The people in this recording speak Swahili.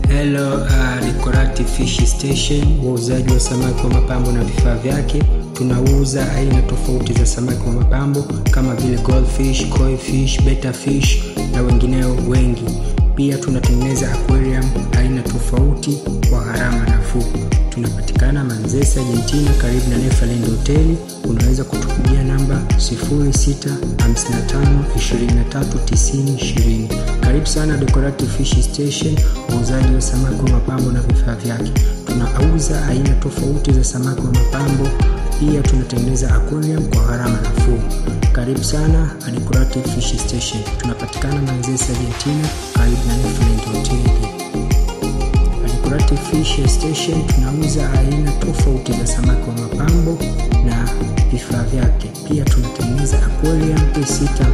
Hello, Decorative Fish Station, wauzaji wa samaki wa mapambo na vifaa vyake. Tunauza aina tofauti za samaki wa mapambo kama vile goldfish, koi fish, betta fish na wengineo wengi. Pia tunatengeneza aquarium aina tofauti kwa gharama nafuu. Tunapatikana Manzese, Argentina, karibu na Neverland Hotel. Unaweza kutupigia namba 0655239020. Karibu sana Decorative Fish Station, wauzaji wa samaki wa mapambo na vifaa vyake. Tunauza aina tofauti za samaki wa mapambo. Pia tunatengeneza aquarium kwa gharama nafuu. Karibu sana Decorative Fish Station. Tunapatikana Manzese, Argentina, karibu na Neverland Hotel. Decorative Fish Station tunauza aina tofauti za samaki wa mapambo na vifaa vyake. Pia tunatengeneza aquarium, 6